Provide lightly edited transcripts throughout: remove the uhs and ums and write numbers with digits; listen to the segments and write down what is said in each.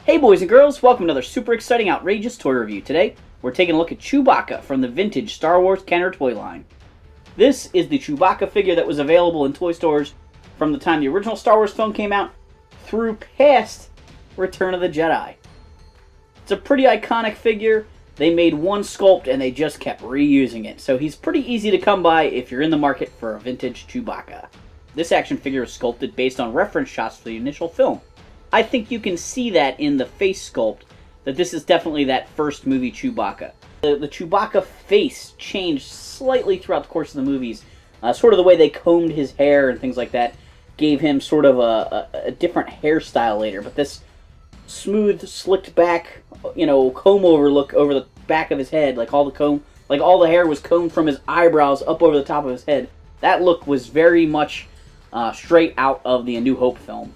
Hey boys and girls, welcome to another super exciting, outrageous toy review. Today, we're taking a look at Chewbacca from the vintage Star Wars Kenner toy line. This is the Chewbacca figure that was available in toy stores from the time the original Star Wars film came out through past Return of the Jedi. It's a pretty iconic figure. They made one sculpt and they just kept reusing it, so he's pretty easy to come by if you're in the market for a vintage Chewbacca. This action figure is sculpted based on reference shots for the initial film. I think you can see that in the face sculpt, that this is definitely that first movie Chewbacca. The Chewbacca face changed slightly throughout the course of the movies. Sort of the way they combed his hair and things like that gave him sort of a different hairstyle later. But this smooth, slicked back, comb-over look over the back of his head, like all the hair was combed from his eyebrows up over the top of his head. That look was very much straight out of the A New Hope film.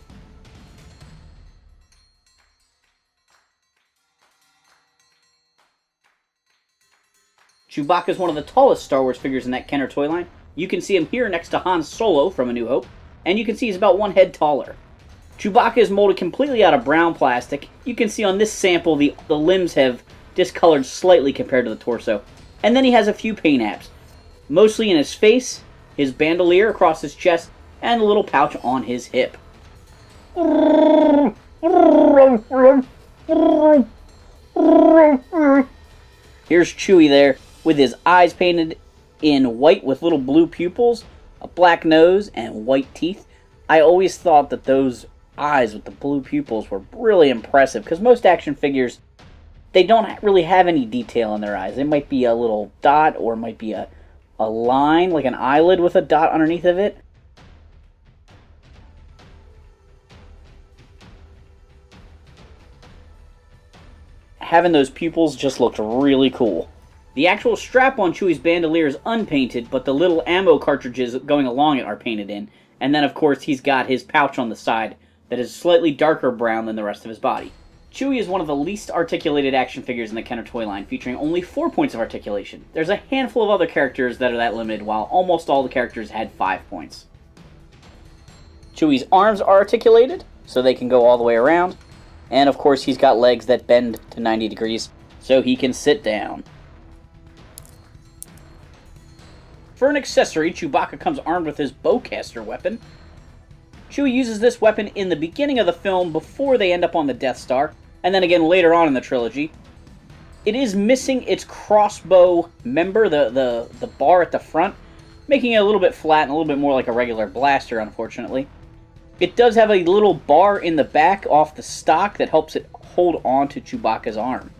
Chewbacca is one of the tallest Star Wars figures in that Kenner toy line. You can see him here next to Han Solo from A New Hope, and you can see he's about one head taller. Chewbacca is molded completely out of brown plastic. You can see on this sample the limbs have discolored slightly compared to the torso. And then he has a few paint apps, mostly in his face, his bandolier across his chest, and a little pouch on his hip. Here's Chewie there, with his eyes painted in white with little blue pupils, a black nose, and white teeth. I always thought that those eyes with the blue pupils were really impressive, because most action figures, they don't really have any detail in their eyes. It might be a little dot, or it might be a line, like an eyelid with a dot underneath of it. Having those pupils just looked really cool. The actual strap on Chewie's bandolier is unpainted, but the little ammo cartridges going along it are painted in. And then, of course, he's got his pouch on the side that is slightly darker brown than the rest of his body. Chewie is one of the least articulated action figures in the Kenner toy line, featuring only 4 points of articulation. There's a handful of other characters that are that limited, while almost all the characters had 5 points. Chewie's arms are articulated, so they can go all the way around. And, of course, he's got legs that bend to 90 degrees, so he can sit down. For an accessory, Chewbacca comes armed with his bowcaster weapon. Chewie uses this weapon in the beginning of the film before they end up on the Death Star, and then again later on in the trilogy. It is missing its crossbow member, the bar at the front, making it a little bit flat and a little bit more like a regular blaster, unfortunately. It does have a little bar in the back off the stock that helps it hold on to Chewbacca's arm.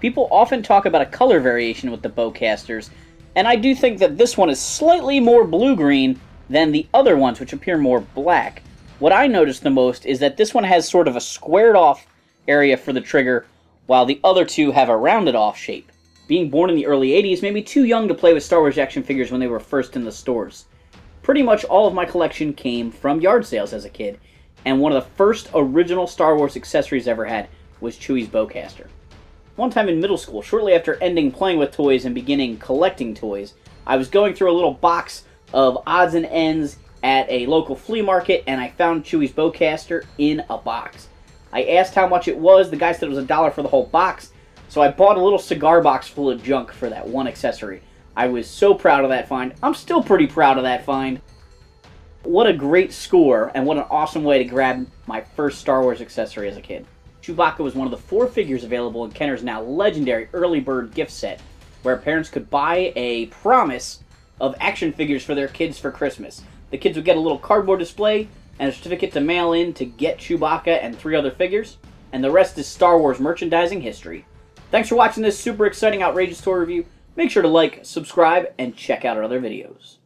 People often talk about a color variation with the bowcasters, and I do think that this one is slightly more blue-green than the other ones, which appear more black. What I noticed the most is that this one has sort of a squared-off area for the trigger, while the other two have a rounded-off shape. Being born in the early 80s made me too young to play with Star Wars action figures when they were first in the stores. Pretty much all of my collection came from yard sales as a kid, and one of the first original Star Wars accessories I ever had was Chewie's bowcaster. One time in middle school, shortly after ending playing with toys and beginning collecting toys, I was going through a little box of odds and ends at a local flea market, and I found Chewie's bowcaster in a box. I asked how much it was. The guy said it was $1 for the whole box, so I bought a little cigar box full of junk for that one accessory. I was so proud of that find. I'm still pretty proud of that find. What a great score, and what an awesome way to grab my first Star Wars accessory as a kid. Chewbacca was one of the 4 figures available in Kenner's now legendary early bird gift set, where parents could buy a promise of action figures for their kids for Christmas. The kids would get a little cardboard display and a certificate to mail in to get Chewbacca and 3 other figures, and the rest is Star Wars merchandising history. Thanks for watching this super exciting, outrageous toy review. Make sure to like, subscribe, and check out our other videos.